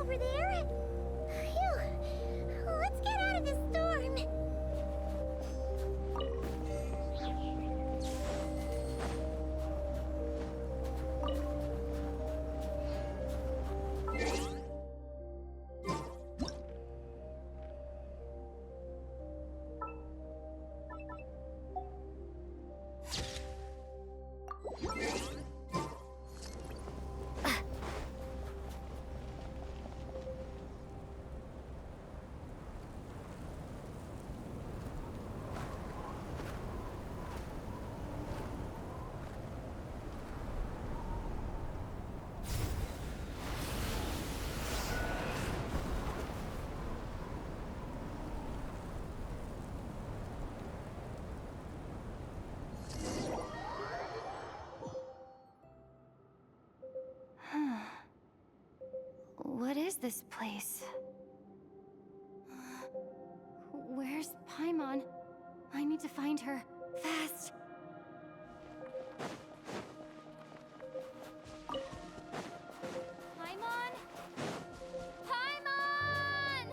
over there. Phew. Let's get out of this storm. What is this place? Where's Paimon? I need to find her. Fast! Paimon? Paimon!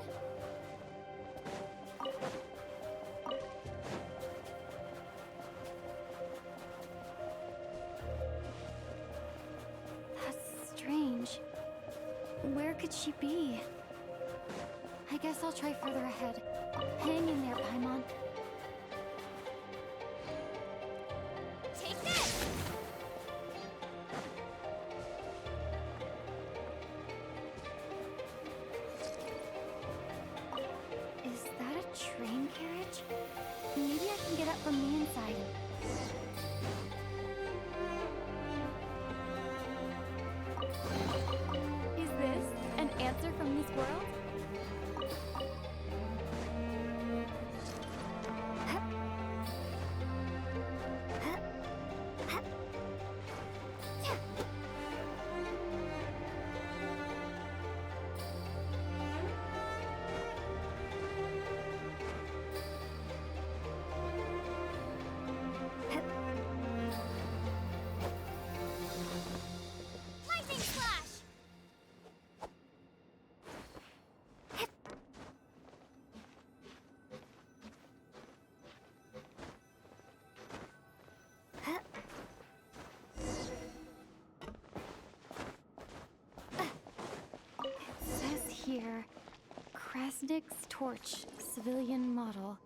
That's strange. Where could she be? I guess I'll try further ahead. Hang in there, Paimon. Take this! Is that a train carriage? Maybe I can get up from the inside. Is this an answer from this world? Lightning flash! It says here, Krasnik's torch, civilian model.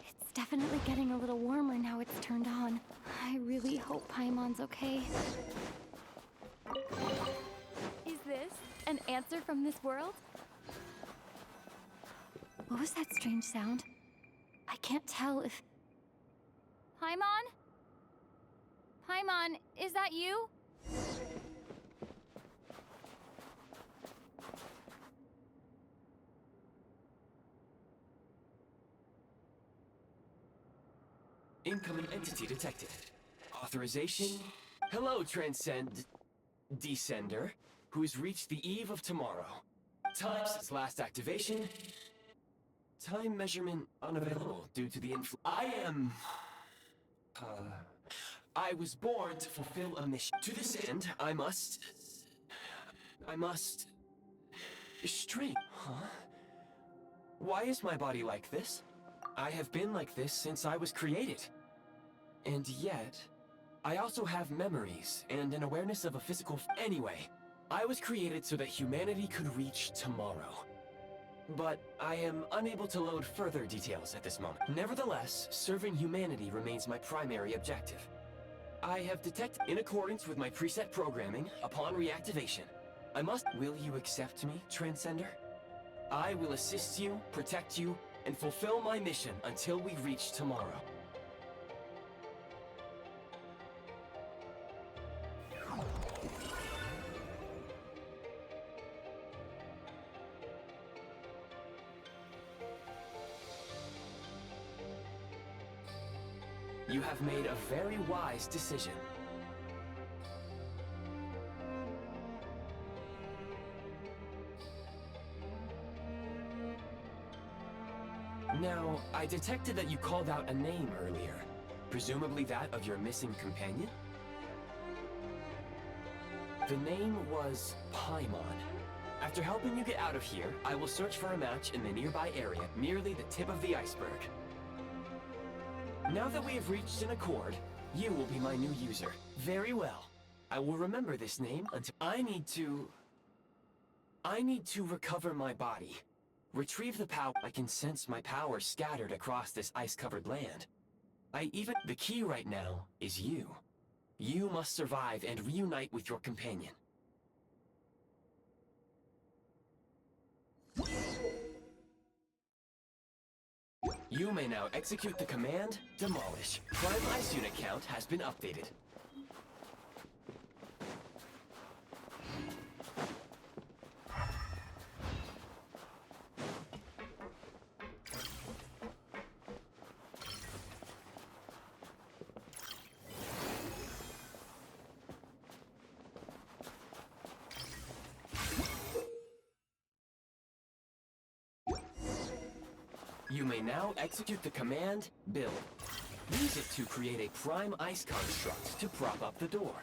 It's definitely getting a little warmer now it's turned on. I really hope Paimon's okay. Is this an answer from this world? What was that strange sound? I can't tell if... Paimon? Paimon, is that you? Incoming entity detected. Authorization. Hello, Descender, who's reached the eve of tomorrow. Time since last activation. Time measurement unavailable due to the I was born to fulfill a mission. To this end, I must... Straight, huh? Why is my body like this? I have been like this since I was created. And yet, I also have memories and an awareness of a physical... Anyway, I was created so that humanity could reach tomorrow. But I am unable to load further details at this moment. Nevertheless, serving humanity remains my primary objective. I have detected, in accordance with my preset programming, upon reactivation, I must... Will you accept me, Transcender? I will assist you, protect you, and fulfill my mission until we reach tomorrow. You have made a very wise decision. Now, I detected that you called out a name earlier. Presumably that of your missing companion? The name was Paimon. After helping you get out of here, I will search for a match in the nearby area, merely the tip of the iceberg. Now that we have reached an accord, you will be my new user. Very well. I will remember this name until I need to recover my body. Retrieve the power. I can sense my power scattered across this ice-covered land. The key right now is you. You must survive and reunite with your companion. You may now execute the command, Demolish. Prime Ice Unit count has been updated. You may now execute the command, Build. Use it to create a prime ice construct to prop up the door.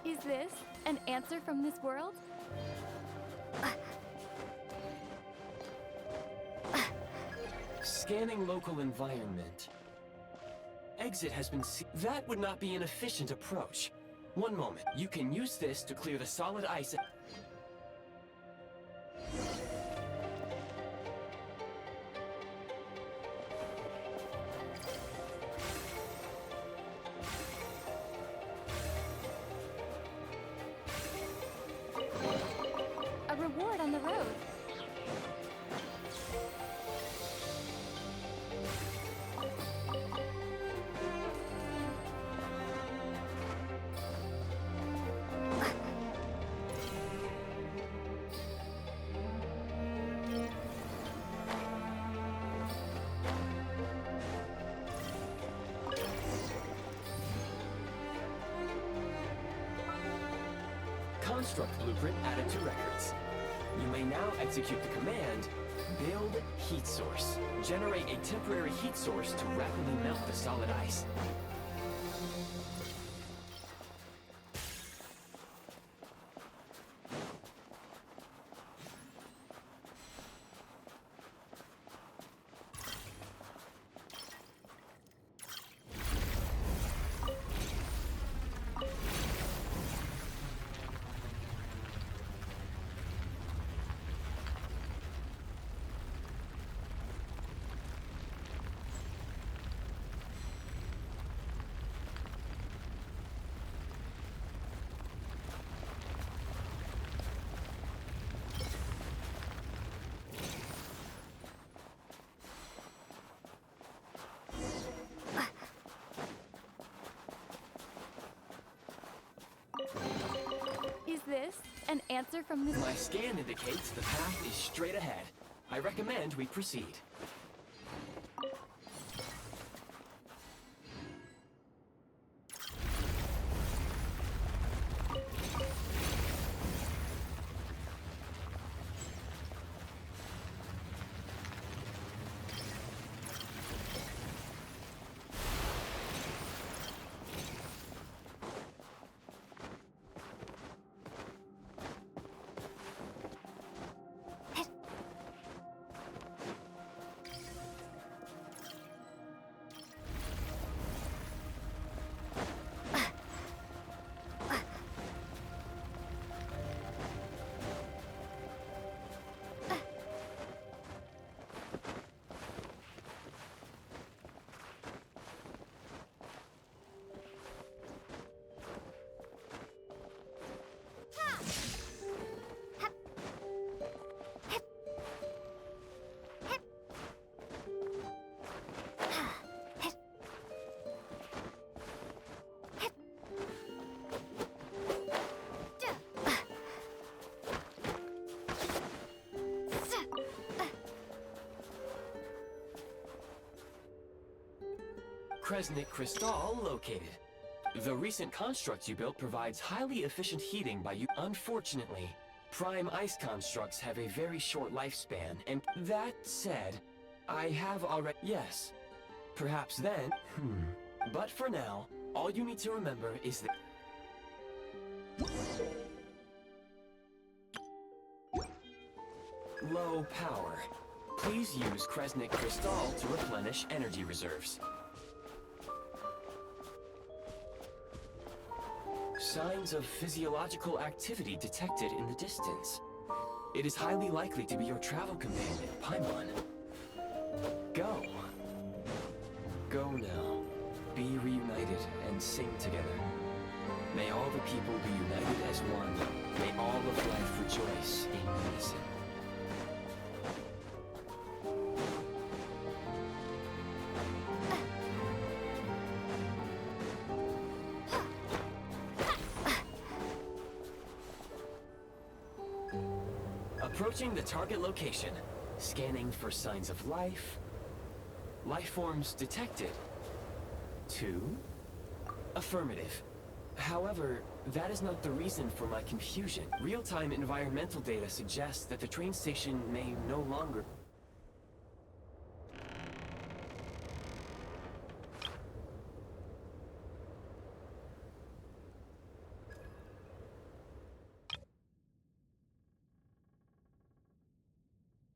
Is this an answer from this world? Scanning local environment. Exit has been That would not be an efficient approach. One moment. You can use this to clear the solid ice. A reward on the road. Construct blueprint added to records. You may now execute the command, Build Heat Source. Generate a temporary heat source to rapidly melt the solid ice. Is this an answer from this? My scan indicates the path is straight ahead. I recommend we proceed. Kresnik Crystal located. The recent construct you built provides highly efficient heating by you. Unfortunately, prime ice constructs have a very short lifespan, and that said, I have already. Yes. Perhaps then. But for now, all you need to remember is that. Low power. Please use Kresnik Crystal to replenish energy reserves. Signs of physiological activity detected in the distance. It is highly likely to be your travel companion, Paimon. Go. Go now. Be reunited and sing together. May all the people be united as one. May all of life rejoice in unison. Approaching the target location. Scanning for signs of life. Life forms detected. 2. Affirmative. However, that is not the reason for my confusion. Real-time environmental data suggests that the train station may no longer...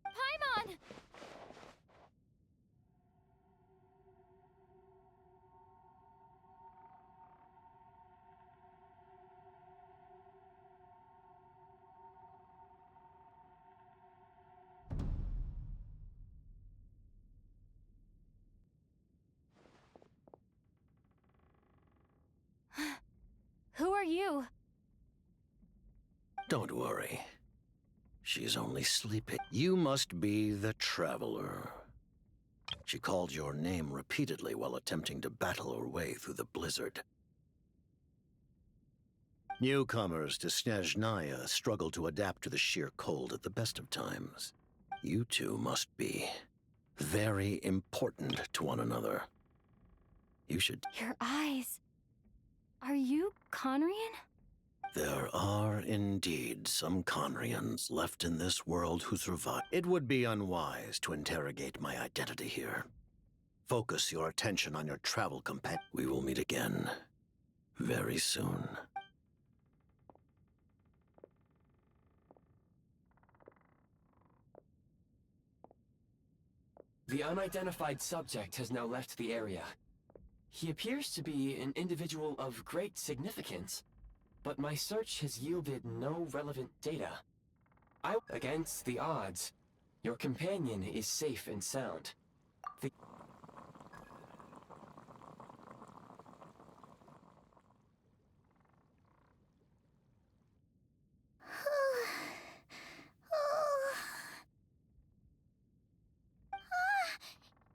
Paimon! Who are you? Don't worry. She's only sleeping. You must be the Traveler. She called your name repeatedly while attempting to battle her way through the blizzard. Newcomers to Снежная struggle to adapt to the sheer cold at the best of times. You two must be very important to one another. You should... Your eyes. Are you Conrian? There are indeed some Conrians left in this world who survive. It would be unwise to interrogate my identity here. Focus your attention on your travel companion. We will meet again very soon. The unidentified subject has now left the area. He appears to be an individual of great significance, but my search has yielded no relevant data. Against the odds, your companion is safe and sound.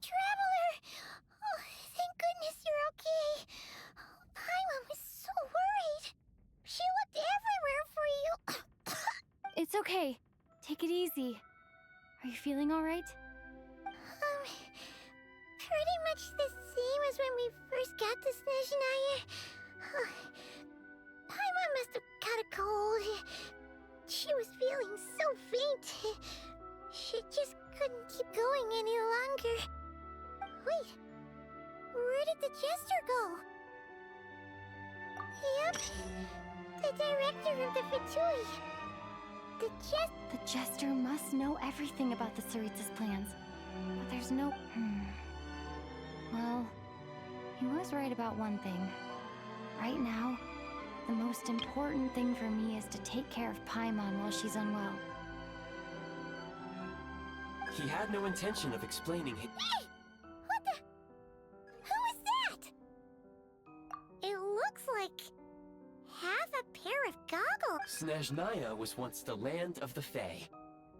Traveler! Oh, thank goodness you're okay. Paimon was so worried. She looked everywhere for you. It's okay. Take it easy. Are you feeling all right? Pretty much the same as when we first got to Снежная. Paimon must have caught a cold. She was feeling so faint. She just couldn't keep going any longer. Wait, where did the jester go? Yep, the director of the Fatui. The jester must know everything about the Tsaritsa's plans. But there's no... Well, he was right about one thing. Right now, the most important thing for me is to take care of Paimon while she's unwell. He had no intention of explaining it. Hey! What the... Who is that? It looks like... half a pair of goggles. Снежная was once the land of the Fae.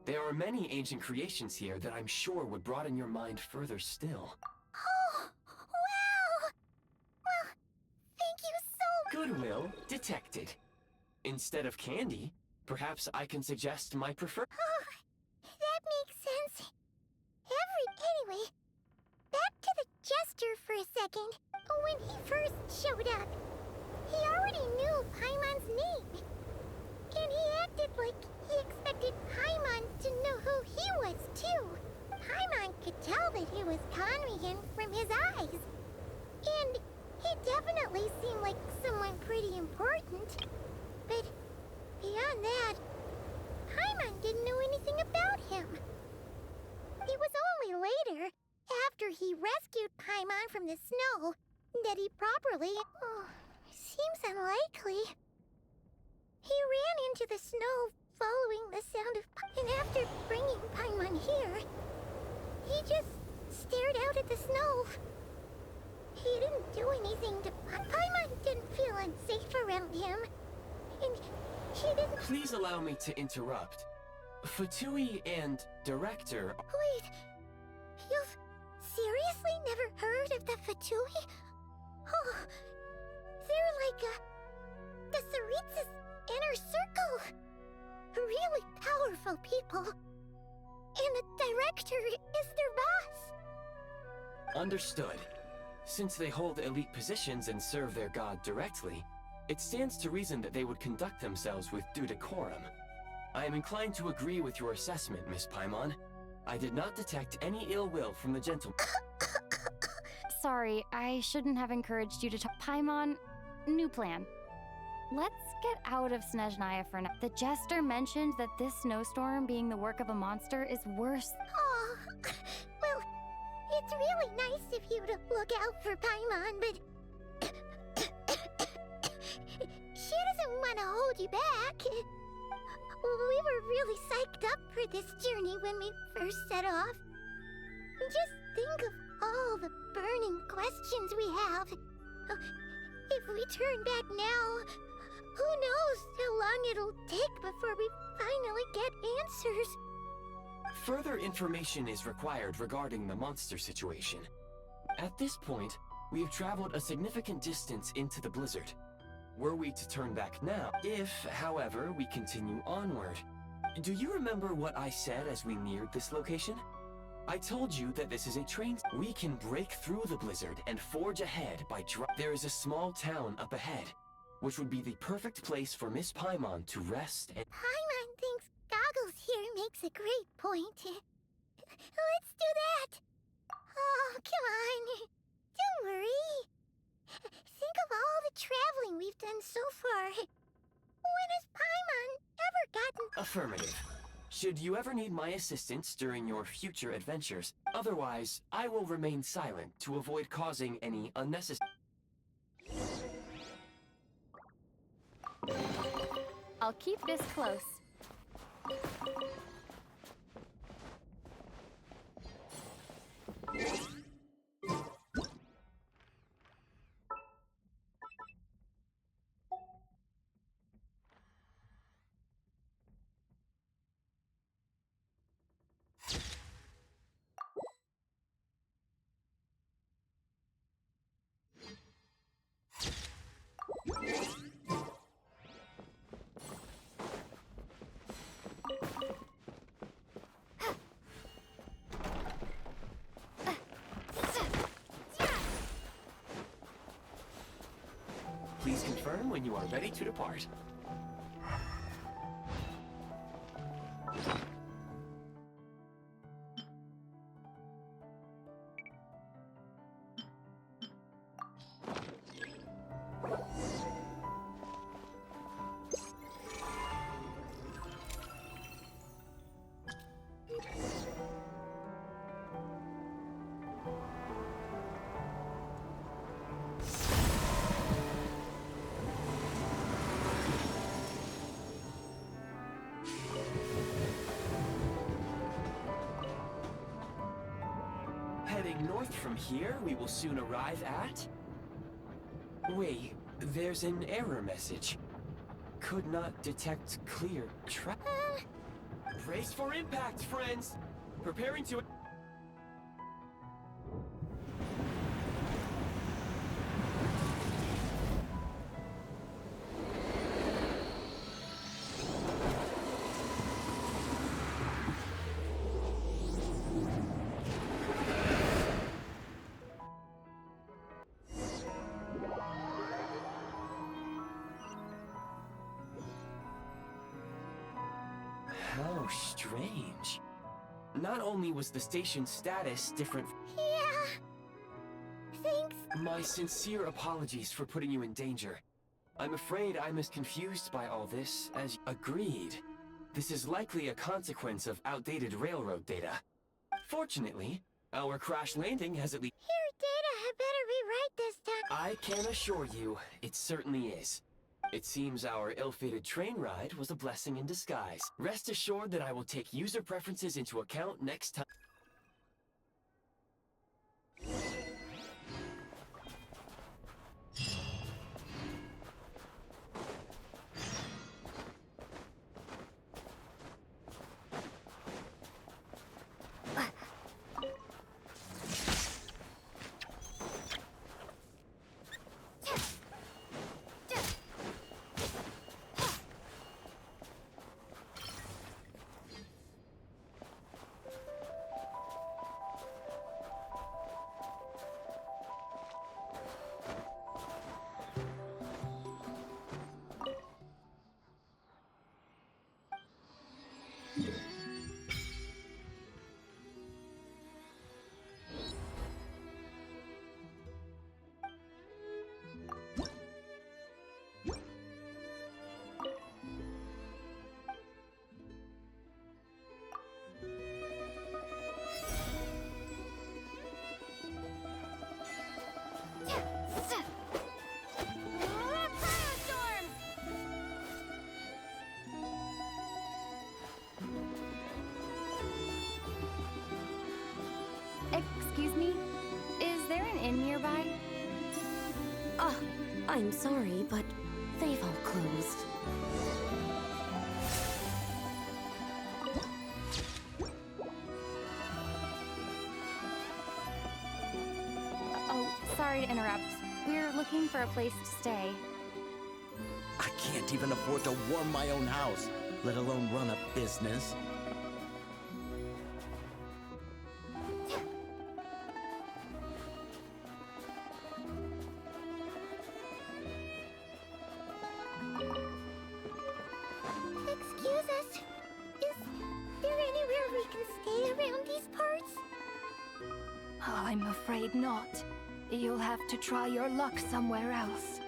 There are many ancient creations here that I'm sure would broaden your mind further still. Oh, wow! Well, thank you so much. Goodwill detected. Instead of candy, perhaps I can suggest my preferred... Oh, that makes sense. Anyway, back to the Jester for a second. When he first showed up, he already knew Paimon's name. And he acted like he expected Paimon to know who he was, too. Paimon could tell that he was Conrian from his eyes. And he definitely seemed like someone pretty important. But beyond that, Paimon didn't know anything about him. It was only later, after he rescued Paimon from the snow, that he properly... Oh, seems unlikely. He ran into the snow following the sound of... And after bringing Paimon here, he just stared out at the snow. He didn't do anything to... Paimon didn't feel unsafe around him. And he didn't... Please allow me to interrupt. Fatui and Director... Wait, you've seriously never heard of the Fatui? Oh, they're like the Tsarits's inner circle. Really powerful people. And the Director is their boss. Understood. Since they hold elite positions and serve their god directly, it stands to reason that they would conduct themselves with due decorum. I am inclined to agree with your assessment, Miss Paimon. I did not detect any ill will from the gentleman. Sorry, I shouldn't have encouraged you to talk. Paimon, new plan. Let's get out of Снежная for now. The Jester mentioned that this snowstorm being the work of a monster is worse. Oh, well, it's really nice of you to look out for Paimon, but... she doesn't want to hold you back. We were really psyched up for this journey when we first set off. Just think of all the burning questions we have. If we turn back now, who knows how long it'll take before we finally get answers. Further information is required regarding the monster situation. At this point, we have traveled a significant distance into the blizzard. Were we to turn back now, if, however, we continue onward. Do you remember what I said as we neared this location? I told you that this is a train. We can break through the blizzard and forge ahead by There is a small town up ahead, which would be the perfect place for Miss Paimon to rest and... Paimon thinks Goggles here makes a great point. Let's do that. Oh, come on. Don't worry. Think of all the traveling we've done so far. When has Paimon ever gotten... Affirmative. Should you ever need my assistance during your future adventures, otherwise, I will remain silent to avoid causing any unnecessary... I'll keep this close. Please confirm when you are ready to depart. Heading north from here, we will soon arrive at... Wait, there's an error message. Could not detect clear Brace for impact, friends! Preparing to... How strange. Not only was the station's status different... Yeah. Thanks. My sincere apologies for putting you in danger. I'm afraid I'm as confused by all this as... Agreed. This is likely a consequence of outdated railroad data. Fortunately, our crash landing has at least... Your data had better be right this time. I can assure you, it certainly is. It seems our ill-fated train ride was a blessing in disguise. Rest assured that I will take user preferences into account next time. Excuse me? Is there an inn nearby? I'm sorry, but they've all closed. Oh, sorry to interrupt. We're looking for a place to stay. I can't even afford to warm my own house, let alone run a business. Excuse us. Is there anywhere we can stay around these parts? I'm afraid not. You'll have to try your luck somewhere else.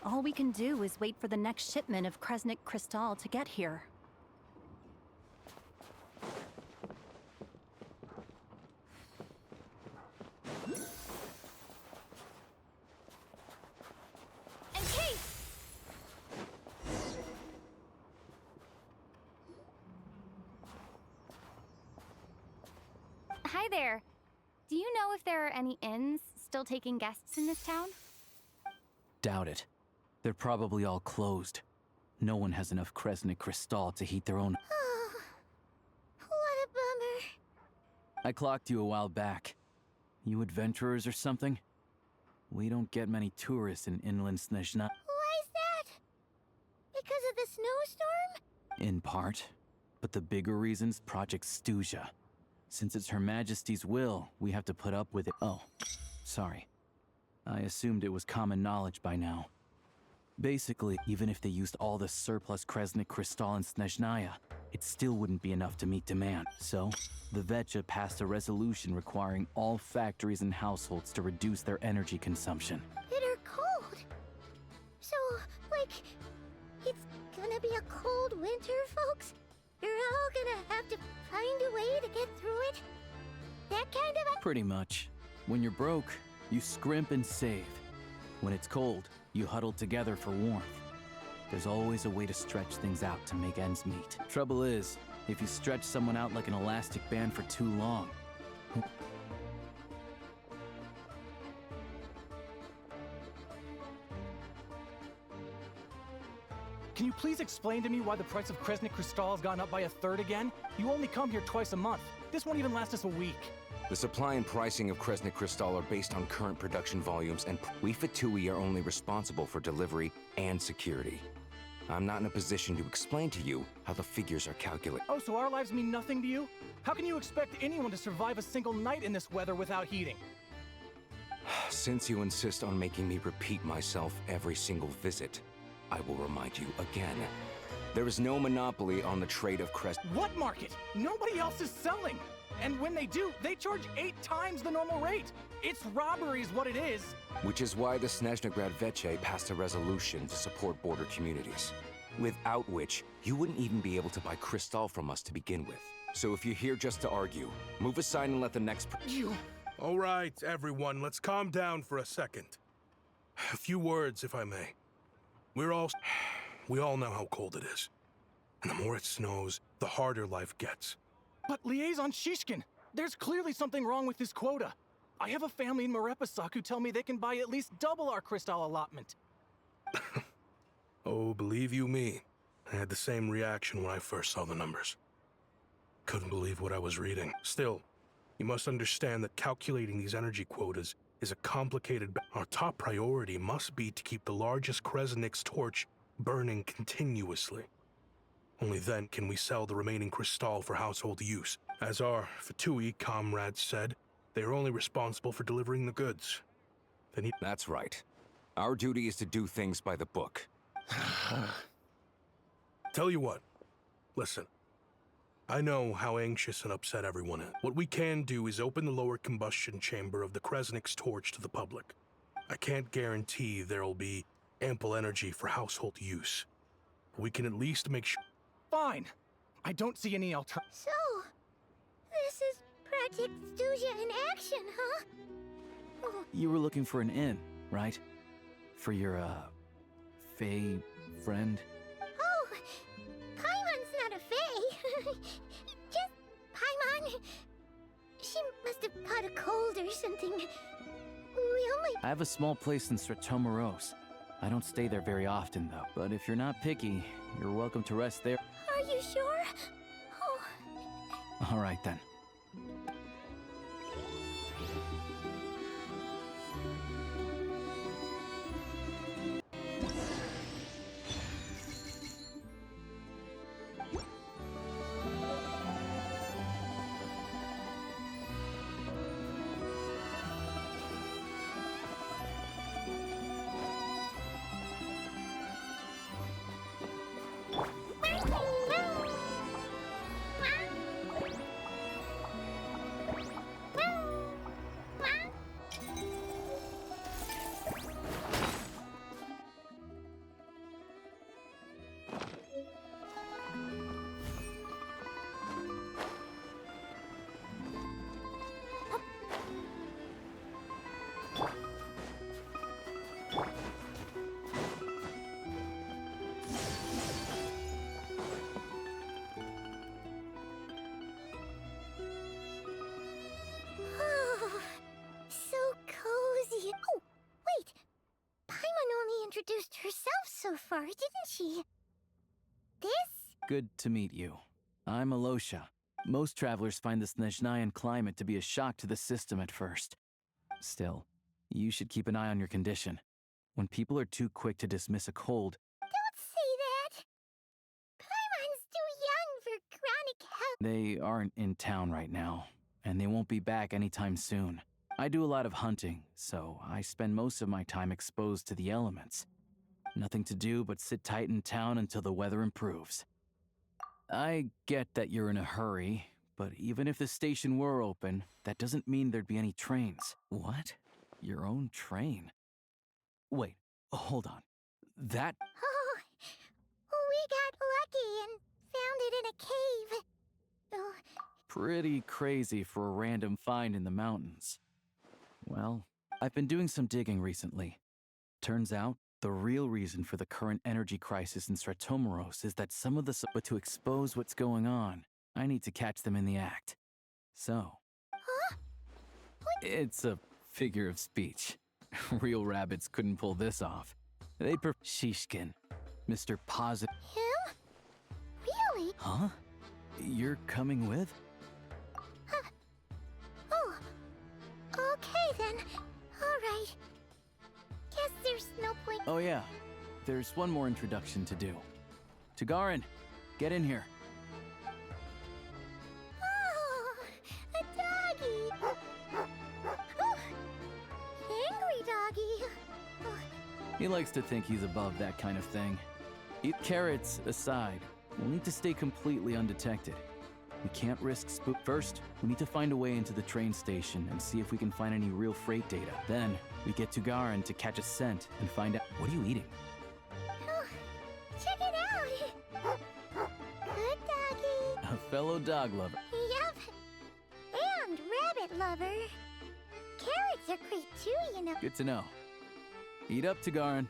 All we can do is wait for the next shipment of Kresnik Crystal to get here. And Kate! Hi there. Do you know if there are any inns still taking guests in this town? Doubt it. They're probably all closed. No one has enough Kresnik Crystal to heat their own. Oh, what a bummer. I clocked you a while back. You adventurers or something? We don't get many tourists in inland Снежной. Why is that? Because of the snowstorm? In part. But the bigger reason's Project Stuja. Since it's Her Majesty's will, we have to put up with it. Oh, sorry. I assumed it was common knowledge by now. Basically, even if they used all the surplus Kresnik Crystal in Снежная, it still wouldn't be enough to meet demand. So, the Vecha passed a resolution requiring all factories and households to reduce their energy consumption. Bitter cold. So, like, it's gonna be a cold winter, folks? You're all gonna have to find a way to get through it? That kind of a... Pretty much. When you're broke, you scrimp and save. When it's cold, you huddle together for warmth. There's always a way to stretch things out to make ends meet. Trouble is, if you stretch someone out like an elastic band for too long... Can you please explain to me why the price of Kresnik Crystal has gone up by 1/3 again? You only come here twice a month. This won't even last us a week. The supply and pricing of Kresnik Crystal are based on current production volumes, and we Fatui are only responsible for delivery and security. I'm not in a position to explain to you how the figures are calculated. Oh, so our lives mean nothing to you? How can you expect anyone to survive a single night in this weather without heating? Since you insist on making me repeat myself every single visit, I will remind you again. There is no monopoly on the trade of What market? Nobody else is selling! And when they do, they charge 8 times the normal rate! It's robbery is what it is! Which is why the Snezhnograd Veche passed a resolution to support border communities. Without which, you wouldn't even be able to buy crystal from us to begin with. So if you're here just to argue, move aside and let the next You... All right, everyone, let's calm down for a second. A few words, if I may. We all know how cold it is. And the more it snows, the harder life gets. But Liaison Shishkin, there's clearly something wrong with this quota. I have a family in Marepasak who tell me they can buy at least double our crystal allotment. Oh, believe you me, I had the same reaction when I first saw the numbers. Couldn't believe what I was reading. Still, you must understand that calculating these energy quotas is a complicated... Our top priority must be to keep the largest Kresnik's torch burning continuously. Only then can we sell the remaining crystal for household use. As our Fatui comrades said, they are only responsible for delivering the goods. They need... That's right. Our duty is to do things by the book. Tell you what, listen. I know how anxious and upset everyone is. What we can do is open the lower combustion chamber of the Kresnik's torch to the public. I can't guarantee there'll be ample energy for household use. We can at least make sure... Fine. I don't see any alternative. So, this is Project Stuja in action, huh? Oh, You were looking for an inn, right? For your, Fae friend? oh, Paimon's not a fae. Just Paimon. She must have caught a cold or something. We only... I have a small place in Stratomoros. I don't stay there very often, though. But if you're not picky, you're welcome to rest there. Are you sure? Oh, All right, then. so cozy. Oh, wait. Paimon only introduced herself so far, didn't she? This? Good to meet you. I'm Alosha. Most travelers find the Snezhnayan climate to be a shock to the system at first. Still, you should keep an eye on your condition. When people are too quick to dismiss a cold, Don't say that. Paimon's too young for chronic health. they aren't in town right now, and they won't be back anytime soon. I do a lot of hunting, so I spend most of my time exposed to the elements. Nothing to do but sit tight in town until the weather improves. I get that you're in a hurry, but even if the station were open, that doesn't mean there'd be any trains. What? Your own train? Wait, hold on. That... Oh, we got lucky and found it in a cave. Oh, Pretty crazy for a random find in the mountains. Well, I've been doing some digging recently. Turns out, the real reason for the current energy crisis in Stratomoros is that some of the... But to expose what's going on, I need to catch them in the act. So... huh? It's a figure of speech. Real rabbits couldn't pull this off. They Shishkin, Mr. Positive... Him? Really? Huh? You're coming with? Oh, Oh yeah, there's one more introduction to do. Tagarin, get in here. Oh, a doggy. Oh, angry doggy. Oh, He likes to think he's above that kind of thing. Eat carrots aside, we'll need to stay completely undetected. We can't risk spook. First, we need to find a way into the train station and see if we can find any real freight data. Then, we get Tagarin to catch a scent and find out. What are you eating? oh, check it out. Good doggy. A fellow dog lover. Yup. And rabbit lover. Carrots are great too, you know. Good to know. Eat up, Tagarin.